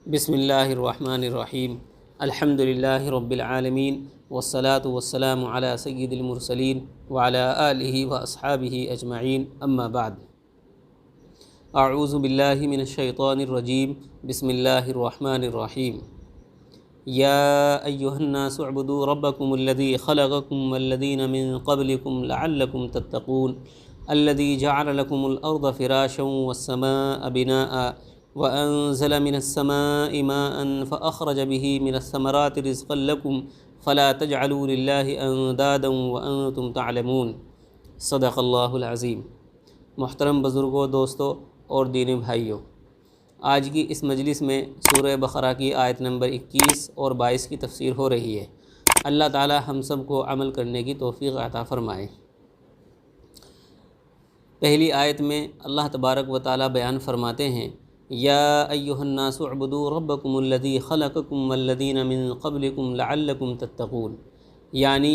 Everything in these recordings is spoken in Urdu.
بسم اللہ الرحمن الرحیم الحمد للہ رب العالمین والصلاة والسلام علی سید المرسلین وعلی آلہ واصحابہ اجمعین اما بعد اعوذ باللہ من الشیطان الرجیم بسم اللہ الرحمن الرحیم یا ایہا الناس اعبدوا ربکم الذی خلقکم والذین من قبلکم لعلکم تتقون الذی جعل لکم الارض فراشا والسماء بناء وأنزل من السماء ماء فأخرج به من الثمرات رزقا لكم فلا تجعلوا لله أندادا وأنتم تعلمون صدق اللہ العظیم۔ محترم بزرگوں، دوستوں اور دینی بھائیوں، آج کی اس مجلس میں سورہ بقرہ کی آیت نمبر 21 اور 22 کی تفسیر ہو رہی ہے۔ اللہ تعالی ہم سب کو عمل کرنے کی توفیق عطا فرمائے۔ پہلی آیت میں اللہ تبارک و تعالی بیان فرماتے ہیں، یا ایہا الناس اعبدوا ربکم الذی خلقکم والذین من قبلکم لعلکم تتقون، یعنی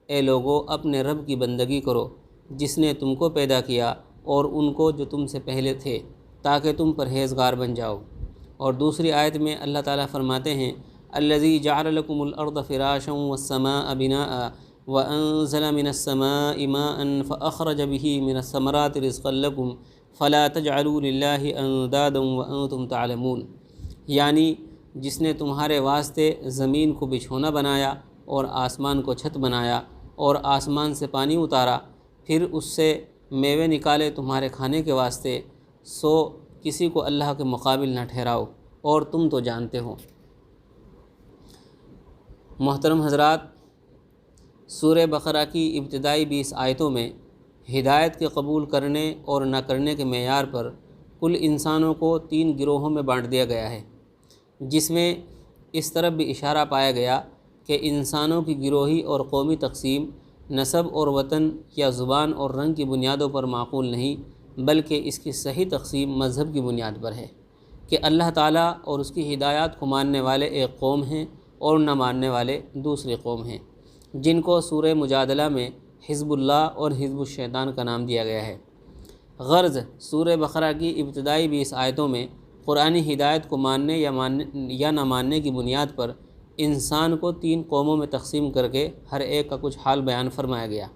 اے لوگو اپنے رب کی بندگی کرو جس نے تم کو پیدا کیا اور ان کو جو تم سے پہلے تھے، تاکہ تم پرہیزگار بن جاؤ۔ اور دوسری آیت میں اللہ تعالیٰ فرماتے ہیں، الذی جعل لکم الارض فراشا والسماء بناء وانزل من السماء ماء فاخرج به من الثمرات رزقا لکم فلا تجعلوا للہ اندادا وانتم تعلمون، یعنی جس نے تمہارے واسطے زمین کو بچھونا بنایا اور آسمان کو چھت بنایا اور آسمان سے پانی اتارا، پھر اس سے میوے نکالے تمہارے کھانے کے واسطے، سو کسی کو اللہ کے مقابل نہ ٹھہراؤ اور تم تو جانتے ہو۔ محترم حضرات، سورہ بقرہ کی ابتدائی 20 آیتوں میں ہدایت کے قبول کرنے اور نہ کرنے کے معیار پر کل انسانوں کو 3 گروہوں میں بانٹ دیا گیا ہے، جس میں اس طرف بھی اشارہ پایا گیا کہ انسانوں کی گروہی اور قومی تقسیم نسب اور وطن یا زبان اور رنگ کی بنیادوں پر معقول نہیں، بلکہ اس کی صحیح تقسیم مذہب کی بنیاد پر ہے کہ اللہ تعالیٰ اور اس کی ہدایات کو ماننے والے ایک قوم ہیں اور نہ ماننے والے دوسری قوم ہیں، جن کو سورہ مجادلہ میں حزب اللہ اور حزب الشیطان کا نام دیا گیا ہے۔ غرض سورہ بقرہ کی ابتدائی 20 آیتوں میں قرآنی ہدایت کو ماننے یا نہ ماننے کی بنیاد پر انسان کو 3 قوموں میں تقسیم کر کے ہر ایک کا کچھ حال بیان فرمایا گیا۔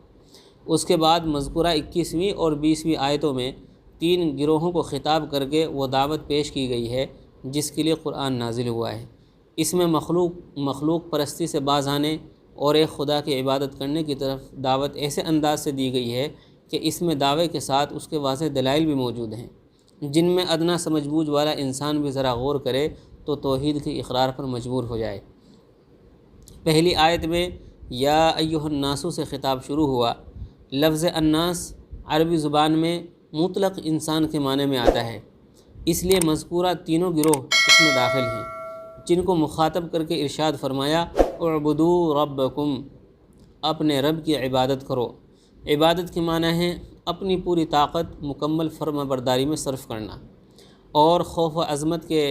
اس کے بعد مذکورہ 21ویں اور 20ویں آیتوں میں 3 گروہوں کو خطاب کر کے وہ دعوت پیش کی گئی ہے جس کے لیے قرآن نازل ہوا ہے۔ اس میں مخلوق پرستی سے باز آنے اور ایک خدا کی عبادت کرنے کی طرف دعوت ایسے انداز سے دی گئی ہے کہ اس میں دعوے کے ساتھ اس کے واضح دلائل بھی موجود ہیں، جن میں ادنا سمجھ بوجھ والا انسان بھی ذرا غور کرے تو توحید کے اقرار پر مجبور ہو جائے۔ پہلی آیت میں یا ایھا الناس سے خطاب شروع ہوا۔ لفظ الناس عربی زبان میں مطلق انسان کے معنی میں آتا ہے، اس لیے مذکورہ تینوں گروہ اس میں داخل ہیں، جن کو مخاطب کر کے ارشاد فرمایا، اعبدوا ربکم، اپنے رب کی عبادت کرو۔ عبادت کے معنی ہے اپنی پوری طاقت مکمل فرما برداری میں صرف کرنا اور خوف و عظمت کے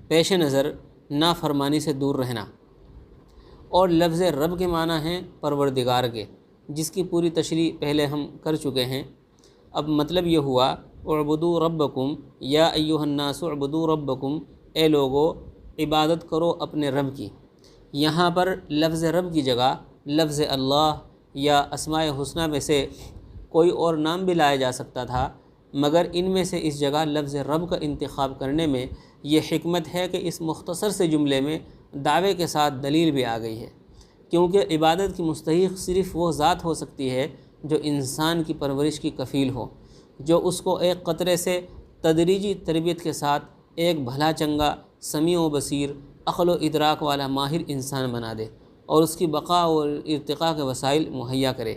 پیش نظر نافرمانی سے دور رہنا۔ اور لفظ رب کے معنی ہے پروردگار کے، جس کی پوری تشریح پہلے ہم کر چکے ہیں۔ اب مطلب یہ ہوا، اعبدوا ربکم یا ایھا الناس اعبدوا ربکم، اے لوگو عبادت کرو اپنے رب کی۔ یہاں پر لفظ رب کی جگہ لفظ اللہ یا اسماء حسنہ میں سے کوئی اور نام بھی لایا جا سکتا تھا، مگر ان میں سے اس جگہ لفظ رب کا انتخاب کرنے میں یہ حکمت ہے کہ اس مختصر سے جملے میں دعوے کے ساتھ دلیل بھی آ گئی ہے، کیونکہ عبادت کی مستحق صرف وہ ذات ہو سکتی ہے جو انسان کی پرورش کی کفیل ہو، جو اس کو ایک قطرے سے تدریجی تربیت کے ساتھ ایک بھلا چنگا، سمیع و بصیر، عقل و ادراک والا ماہر انسان بنا دے اور اس کی بقا اور ارتقاء کے وسائل مہیا کرے۔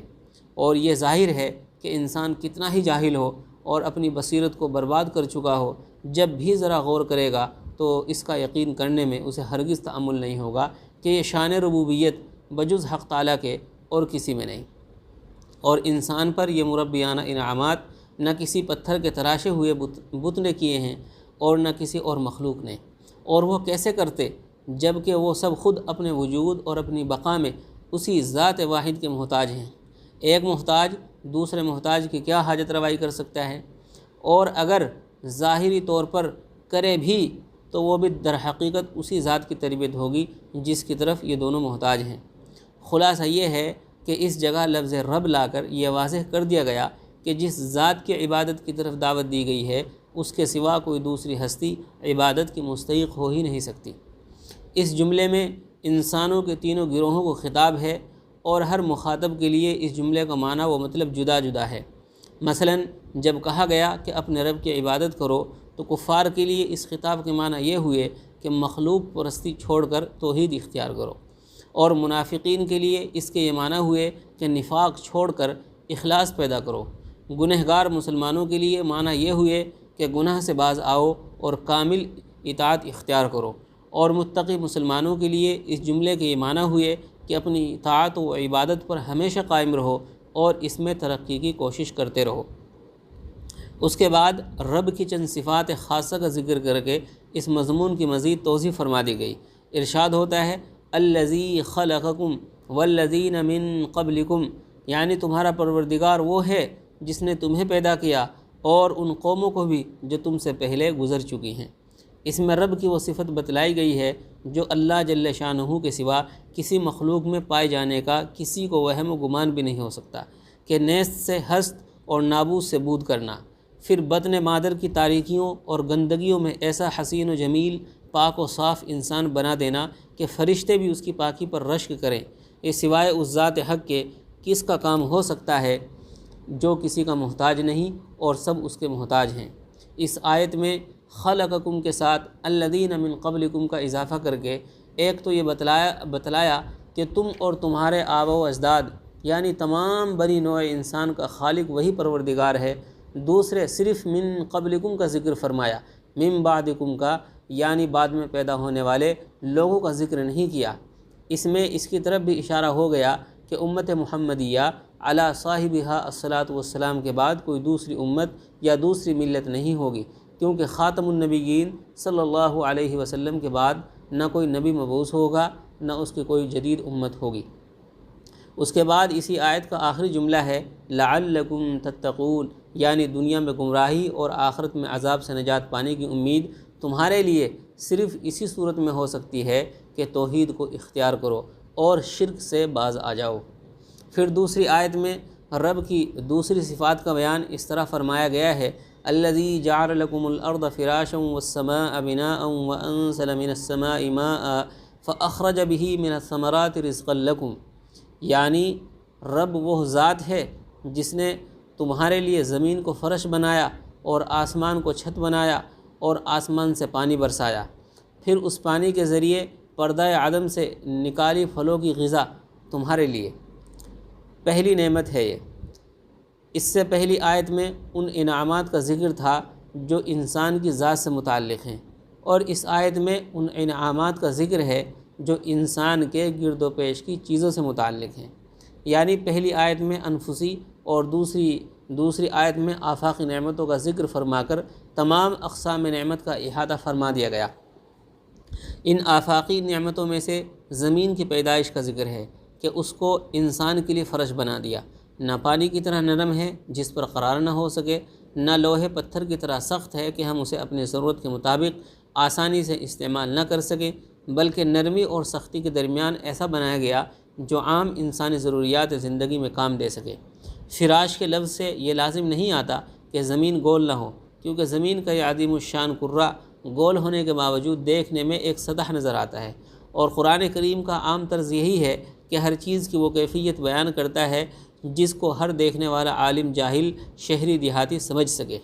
اور یہ ظاہر ہے کہ انسان کتنا ہی جاہل ہو اور اپنی بصیرت کو برباد کر چکا ہو، جب بھی ذرا غور کرے گا تو اس کا یقین کرنے میں اسے ہرگز تأمل نہیں ہوگا کہ یہ شان ربوبیت بجز حق تعالیٰ کے اور کسی میں نہیں، اور انسان پر یہ مربیانہ انعامات نہ کسی پتھر کے تراشے ہوئے بت نے کیے ہیں اور نہ کسی اور مخلوق نے، اور وہ کیسے کرتے جب کہ وہ سب خود اپنے وجود اور اپنی بقا میں اسی ذات واحد کے محتاج ہیں۔ ایک محتاج دوسرے محتاج کی کیا حاجت روائی کر سکتا ہے؟ اور اگر ظاہری طور پر کرے بھی تو وہ بھی در حقیقت اسی ذات کی تربیت ہوگی جس کی طرف یہ دونوں محتاج ہیں۔ خلاصہ یہ ہے کہ اس جگہ لفظ رب لا کر یہ واضح کر دیا گیا کہ جس ذات کی عبادت کی طرف دعوت دی گئی ہے اس کے سوا کوئی دوسری ہستی عبادت کی مستحق ہو ہی نہیں سکتی۔ اس جملے میں انسانوں کے تینوں گروہوں کو خطاب ہے اور ہر مخاطب کے لیے اس جملے کا معنی و مطلب جدا جدا ہے۔ مثلا جب کہا گیا کہ اپنے رب کی عبادت کرو تو کفار کے لیے اس خطاب کے معنی یہ ہوئے کہ مخلوق پرستی چھوڑ کر توحید اختیار کرو، اور منافقین کے لیے اس کے یہ معنی ہوئے کہ نفاق چھوڑ کر اخلاص پیدا کرو۔ گنہگار مسلمانوں کے لیے معنی یہ ہوئے کہ گناہ سے باز آؤ اور کامل اطاعت اختیار کرو، اور متقی مسلمانوں کے لیے اس جملے کے یہ معنی ہوئے کہ اپنی اطاعت و عبادت پر ہمیشہ قائم رہو اور اس میں ترقی کی کوشش کرتے رہو۔ اس کے بعد رب کی چند صفات خاصہ کا ذکر کر کے اس مضمون کی مزید توضیح فرما دی گئی۔ ارشاد ہوتا ہے الذی خلقکم والذین من قبلکم، یعنی تمہارا پروردگار وہ ہے جس نے تمہیں پیدا کیا اور ان قوموں کو بھی جو تم سے پہلے گزر چکی ہیں۔ اس میں رب کی وہ صفت بتلائی گئی ہے جو اللہ جل شانہ کے سوا کسی مخلوق میں پائے جانے کا کسی کو وہم و گمان بھی نہیں ہو سکتا، کہ نیست سے ہست اور نابود سے بود کرنا، پھر بطن مادر کی تاریکیوں اور گندگیوں میں ایسا حسین و جمیل پاک و صاف انسان بنا دینا کہ فرشتے بھی اس کی پاکی پر رشک کریں۔ یہ سوائے اس ذات حق کے کس کا کام ہو سکتا ہے جو کسی کا محتاج نہیں اور سب اس کے محتاج ہیں۔ اس آیت میں خلقکم کے ساتھ الذین من قبلکم کا اضافہ کر کے ایک تو یہ بتلایا کہ تم اور تمہارے آبا و اجداد یعنی تمام بنی نوع انسان کا خالق وہی پروردگار ہے۔ دوسرے صرف من قبلکم کا ذکر فرمایا، من بعدکم کا یعنی بعد میں پیدا ہونے والے لوگوں کا ذکر نہیں کیا۔ اس میں اس کی طرف بھی اشارہ ہو گیا کہ امت محمدیہ علی صاحبہا الصلاۃ والسلام کے بعد کوئی دوسری امت یا دوسری ملت نہیں ہوگی، کیونکہ خاتم النبیین صلی اللہ علیہ وسلم کے بعد نہ کوئی نبی مبعوث ہوگا نہ اس کی کوئی جدید امت ہوگی۔ اس کے بعد اسی آیت کا آخری جملہ ہے لعلکم تتقون، یعنی دنیا میں گمراہی اور آخرت میں عذاب سے نجات پانے کی امید تمہارے لیے صرف اسی صورت میں ہو سکتی ہے کہ توحید کو اختیار کرو اور شرک سے باز آ جاؤ۔ پھر دوسری آیت میں رب کی دوسری صفات کا بیان اس طرح فرمایا گیا ہے الذی جعل لکم الارض فراشا والسماء بناء وانزل من السماء ماء فاخرج به من الثمرات رزقا لکم، یعنی رب وہ ذات ہے جس نے تمہارے لیے زمین کو فرش بنایا اور آسمان کو چھت بنایا اور آسمان سے پانی برسایا، پھر اس پانی کے ذریعے پردہ عدم سے نکالی پھلوں کی غذا تمہارے لیے۔ پہلی نعمت ہے یہ۔ اس سے پہلی آیت میں ان انعامات کا ذکر تھا جو انسان کی ذات سے متعلق ہیں، اور اس آیت میں ان انعامات کا ذکر ہے جو انسان کے گرد و پیش کی چیزوں سے متعلق ہیں۔ یعنی پہلی آیت میں انفسی اور دوسری آیت میں آفاقی نعمتوں کا ذکر فرما کر تمام اقسام نعمت کا احاطہ فرما دیا گیا۔ ان آفاقی نعمتوں میں سے زمین کی پیدائش کا ذکر ہے کہ اس کو انسان کے لیے فرش بنا دیا، نہ پانی کی طرح نرم ہے جس پر قرار نہ ہو سکے، نہ لوہے پتھر کی طرح سخت ہے کہ ہم اسے اپنی ضرورت کے مطابق آسانی سے استعمال نہ کر سکیں، بلکہ نرمی اور سختی کے درمیان ایسا بنایا گیا جو عام انسانی ضروریات زندگی میں کام دے سکے۔ فراش کے لفظ سے یہ لازم نہیں آتا کہ زمین گول نہ ہو، کیونکہ زمین کا یہ عظیم الشان کرہ گول ہونے کے باوجود دیکھنے میں ایک سطح نظر آتا ہے، اور قرآن کریم کا عام طرز یہی ہے کہ ہر چیز کی وہ کیفیت بیان کرتا ہے جس کو ہر دیکھنے والا عالم جاہل شہری دیہاتی سمجھ سکے۔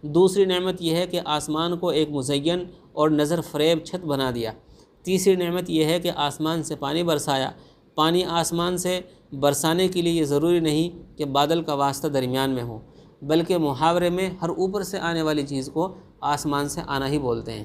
دوسری نعمت یہ ہے کہ آسمان کو ایک مزین اور نظر فریب چھت بنا دیا۔ تیسری نعمت یہ ہے کہ آسمان سے پانی برسایا۔ پانی آسمان سے برسانے کے لیے یہ ضروری نہیں کہ بادل کا واسطہ درمیان میں ہو، بلکہ محاورے میں ہر اوپر سے آنے والی چیز کو آسمان سے آنا ہی بولتے ہیں۔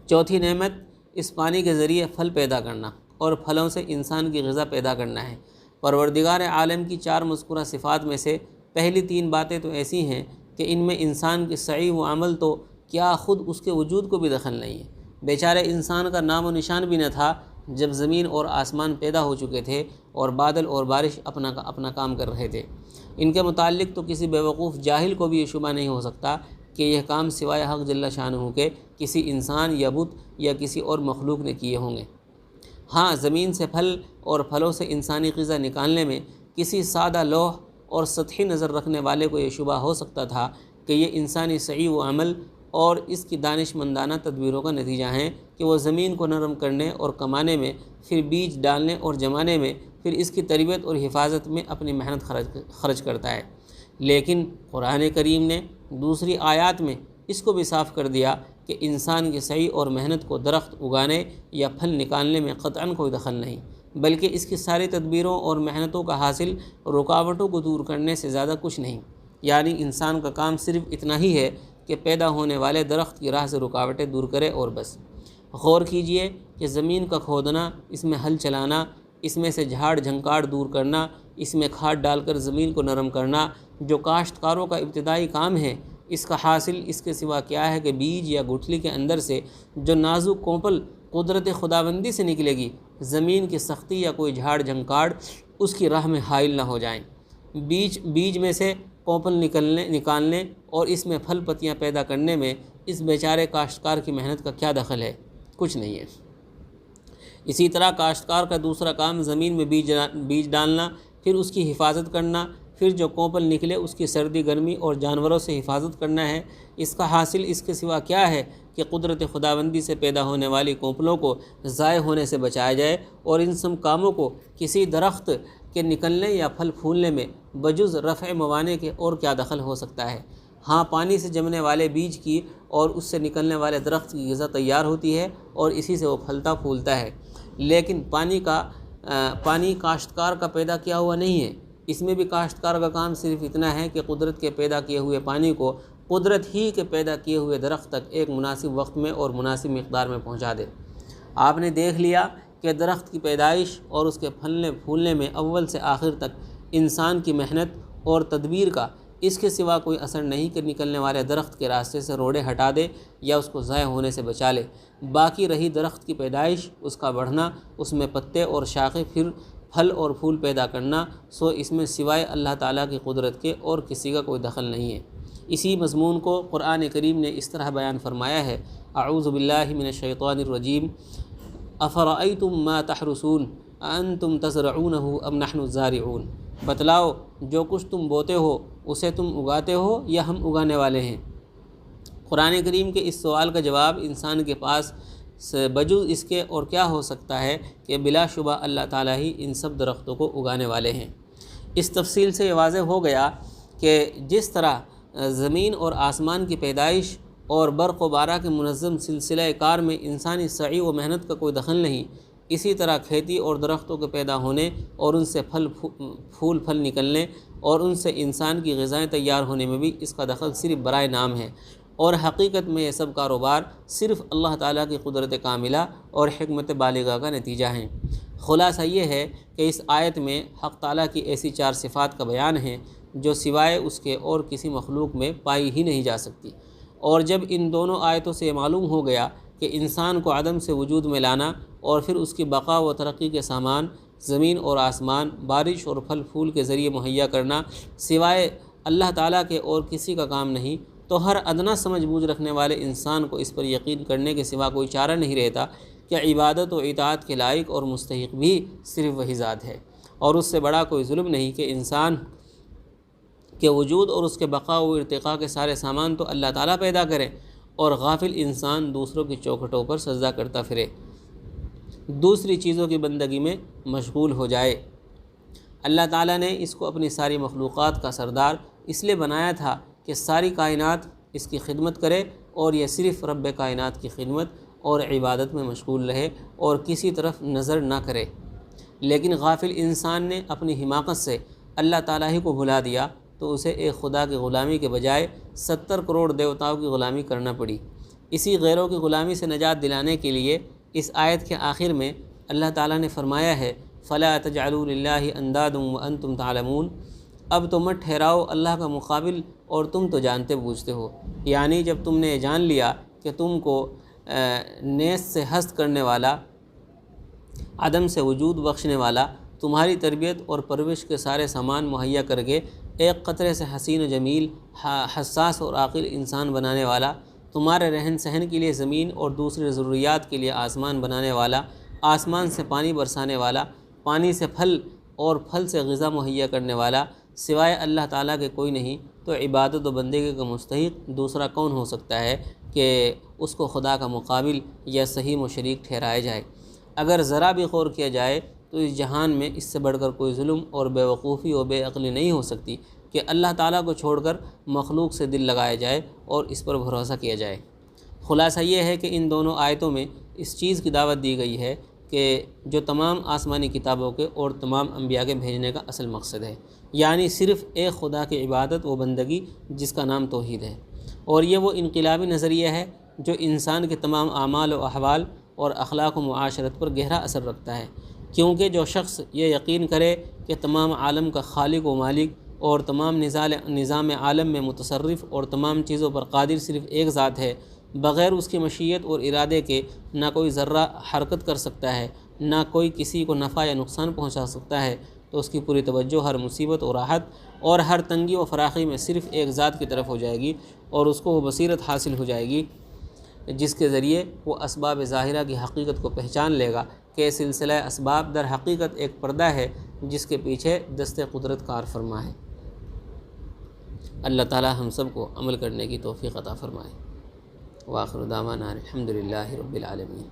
چوتھی نعمت اس پانی کے ذریعے پھل پیدا کرنا اور پھلوں سے انسان کی غذا پیدا کرنا ہے۔ پروردگار عالم کی چار مذکورہ صفات میں سے پہلی تین باتیں تو ایسی ہیں کہ ان میں انسان کی سعی و عمل تو کیا خود اس کے وجود کو بھی دخل نہیں ہے۔ بیچارے انسان کا نام و نشان بھی نہ تھا جب زمین اور آسمان پیدا ہو چکے تھے اور بادل اور بارش اپنا کام کر رہے تھے۔ ان کے متعلق تو کسی بیوقوف جاہل کو بھی یہ شبہ نہیں ہو سکتا کہ یہ کام سوائے حق جل شانہ کے کسی انسان یا بت یا کسی اور مخلوق نے کیے ہوں گے۔ ہاں، زمین سے پھل اور پھلوں سے انسانی غذا نکالنے میں کسی سادہ لوح اور سطحی نظر رکھنے والے کو یہ شبہ ہو سکتا تھا کہ یہ انسانی سعی و عمل اور اس کی دانش مندانہ تدبیروں کا نتیجہ ہیں کہ وہ زمین کو نرم کرنے اور کمانے میں، پھر بیج ڈالنے اور جمانے میں، پھر اس کی تربیت اور حفاظت میں اپنی محنت خرچ کرتا ہے۔ لیکن قرآن کریم نے دوسری آیات میں اس کو بھی صاف کر دیا کہ انسان کی سعی اور محنت کو درخت اگانے یا پھل نکالنے میں قطعاً کوئی دخل نہیں، بلکہ اس کی ساری تدبیروں اور محنتوں کا حاصل رکاوٹوں کو دور کرنے سے زیادہ کچھ نہیں۔ یعنی انسان کا کام صرف اتنا ہی ہے کہ پیدا ہونے والے درخت کی راہ سے رکاوٹیں دور کرے اور بس۔ غور کیجئے کہ زمین کا کھودنا، اس میں ہل چلانا، اس میں سے جھاڑ جھنکاڑ دور کرنا، اس میں کھاد ڈال کر زمین کو نرم کرنا، جو کاشتکاروں کا ابتدائی کام ہے، اس کا حاصل اس کے سوا کیا ہے کہ بیج یا گٹھلی کے اندر سے جو نازک کونپل قدرت خداوندی سے نکلے گی، زمین کی سختی یا کوئی جھاڑ جھنکاڑ اس کی راہ میں حائل نہ ہو جائیں۔ بیج میں سے کونپل نکالنے اور اس میں پھل پتیاں پیدا کرنے میں اس بیچارے کاشتکار کی محنت کا کیا دخل ہے؟ کچھ نہیں ہے۔ اسی طرح کاشتکار کا دوسرا کام زمین میں بیج ڈالنا، پھر اس کی حفاظت کرنا، پھر جو کونپل نکلے اس کی سردی گرمی اور جانوروں سے حفاظت کرنا ہے۔ اس کا حاصل اس کے سوا کیا ہے کہ قدرت خداوندی سے پیدا ہونے والی کونپلوں کو ضائع ہونے سے بچایا جائے، اور ان سب کاموں کو کسی درخت کے نکلنے یا پھل پھولنے میں بجز رفع موانع کے اور کیا دخل ہو سکتا ہے؟ ہاں، پانی سے جمنے والے بیج کی اور اس سے نکلنے والے درخت کی غذا تیار ہوتی ہے اور اسی سے وہ پھلتا پھولتا ہے، لیکن پانی کاشتکار کا پیدا کیا ہوا نہیں ہے۔ اس میں بھی کاشتکار کا کام صرف اتنا ہے کہ قدرت کے پیدا کیے ہوئے پانی کو قدرت ہی کے پیدا کیے ہوئے درخت تک ایک مناسب وقت میں اور مناسب مقدار میں پہنچا دے۔ آپ نے دیکھ لیا کہ درخت کی پیدائش اور اس کے پھلنے پھولنے میں اول سے آخر تک انسان کی محنت اور تدبیر کا اس کے سوا کوئی اثر نہیں کہ نکلنے والے درخت کے راستے سے روڑے ہٹا دے یا اس کو ضائع ہونے سے بچا لے۔ باقی رہی درخت کی پیدائش، اس کا بڑھنا، اس میں پتے اور شاخیں، پھر پھل اور پھول پیدا کرنا، سو اس میں سوائے اللہ تعالیٰ کی قدرت کے اور کسی کا کوئی دخل نہیں ہے۔ اسی مضمون کو قرآن کریم نے اس طرح بیان فرمایا ہے: اعوذ باللہ من الشیطان الرجیم، افرأیتم ما تحرثون اانتم تزرعونہ ام نحن الزارعون، بتلاؤ جو کچھ تم بوتے ہو اسے تم اگاتے ہو یا ہم اگانے والے ہیں۔ قرآن کریم کے اس سوال کا جواب انسان کے پاس بجز اس کے اور کیا ہو سکتا ہے کہ بلا شبہ اللہ تعالیٰ ہی ان سب درختوں کو اگانے والے ہیں۔ اس تفصیل سے یہ واضح ہو گیا کہ جس طرح زمین اور آسمان کی پیدائش اور برق و بارہ کے منظم سلسلہ کار میں انسانی سعی و محنت کا کوئی دخل نہیں، اسی طرح کھیتی اور درختوں کے پیدا ہونے اور ان سے پھل نکلنے اور ان سے انسان کی غذائیں تیار ہونے میں بھی اس کا دخل صرف برائے نام ہے، اور حقیقت میں یہ سب کاروبار صرف اللہ تعالیٰ کی قدرت کاملہ اور حکمت بالغہ کا نتیجہ ہیں۔ خلاصہ یہ ہے کہ اس آیت میں حق تعالیٰ کی ایسی 4 صفات کا بیان ہے جو سوائے اس کے اور کسی مخلوق میں پائی ہی نہیں جا سکتی، اور جب ان دونوں آیتوں سے یہ معلوم ہو گیا کہ انسان کو عدم سے وجود میں لانا اور پھر اس کی بقا و ترقی کے سامان زمین اور آسمان، بارش اور پھل پھول کے ذریعے مہیا کرنا سوائے اللہ تعالیٰ کے اور کسی کا کام نہیں، تو ہر ادنا سمجھ بوجھ رکھنے والے انسان کو اس پر یقین کرنے کے سوا کوئی چارہ نہیں رہتا کہ عبادت و اطاعت کے لائق اور مستحق بھی صرف وہی ذات ہے، اور اس سے بڑا کوئی ظلم نہیں کہ انسان کے وجود اور اس کے بقا و ارتقاء کے سارے سامان تو اللہ تعالیٰ پیدا کرے، اور غافل انسان دوسروں کی چوکھٹوں پر سجدہ کرتا پھرے، دوسری چیزوں کی بندگی میں مشغول ہو جائے۔ اللہ تعالیٰ نے اس کو اپنی ساری مخلوقات کا سردار اس لیے بنایا تھا کہ ساری کائنات اس کی خدمت کرے، اور یہ صرف رب کائنات کی خدمت اور عبادت میں مشغول رہے اور کسی طرف نظر نہ کرے۔ لیکن غافل انسان نے اپنی حماقت سے اللہ تعالیٰ ہی کو بھلا دیا، تو اسے ایک خدا کی غلامی کے بجائے 70 کروڑ دیوتاؤں کی غلامی کرنا پڑی۔ اسی غیروں کی غلامی سے نجات دلانے کے لیے اس آیت کے آخر میں اللہ تعالیٰ نے فرمایا ہے: فَلَا تَجْعَلُوا لِلَّهِ أَنْدَادًا وَأَنْتُمْ تَعْلَمُونَ، اب تو مت ٹھہراؤ اللہ کا مقابل اور تم تو جانتے بوجھتے ہو۔ یعنی جب تم نے جان لیا کہ تم کو نیست سے ہست کرنے والا، عدم سے وجود بخشنے والا، تمہاری تربیت اور پرورش کے سارے سامان مہیا کر کے ایک قطرے سے حسین و جمیل، حساس اور عاقل انسان بنانے والا، تمہارے رہن سہن کے لیے زمین اور دوسری ضروریات کے لیے آسمان بنانے والا، آسمان سے پانی برسانے والا، پانی سے پھل اور پھل سے غذا مہیا کرنے والا، سوائے اللہ تعالیٰ کے کوئی نہیں، تو عبادت و بندگی کا مستحق دوسرا کون ہو سکتا ہے کہ اس کو خدا کا مقابل یا صحیح و شریک ٹھہرایا جائے؟ اگر ذرا بھی غور کیا جائے تو اس جہان میں اس سے بڑھ کر کوئی ظلم اور بے وقوفی و بے عقلی نہیں ہو سکتی کہ اللہ تعالیٰ کو چھوڑ کر مخلوق سے دل لگایا جائے اور اس پر بھروسہ کیا جائے۔ خلاصہ یہ ہے کہ ان دونوں آیتوں میں اس چیز کی دعوت دی گئی ہے کہ جو تمام آسمانی کتابوں کے اور تمام انبیاء کے بھیجنے کا اصل مقصد ہے، یعنی صرف ایک خدا کی عبادت و بندگی جس کا نام توحید ہے۔ اور یہ وہ انقلابی نظریہ ہے جو انسان کے تمام اعمال و احوال اور اخلاق و معاشرت پر گہرا اثر رکھتا ہے، کیونکہ جو شخص یہ یقین کرے کہ تمام عالم کا خالق و مالک اور تمام نظام عالم میں متصرف اور تمام چیزوں پر قادر صرف ایک ذات ہے، بغیر اس کی مشیت اور ارادے کے نہ کوئی ذرہ حرکت کر سکتا ہے، نہ کوئی کسی کو نفع یا نقصان پہنچا سکتا ہے، تو اس کی پوری توجہ ہر مصیبت و راحت اور ہر تنگی و فراخی میں صرف ایک ذات کی طرف ہو جائے گی، اور اس کو وہ بصیرت حاصل ہو جائے گی جس کے ذریعے وہ اسباب ظاہرہ کی حقیقت کو پہچان لے گا کہ سلسلہ اسباب در حقیقت ایک پردہ ہے جس کے پیچھے دست قدرت کار فرما ہے۔ اللہ تعالی ہم سب کو عمل کرنے کی توفیق عطا فرمائے۔ وآخر دعوانا الحمدللہ رب العالمین۔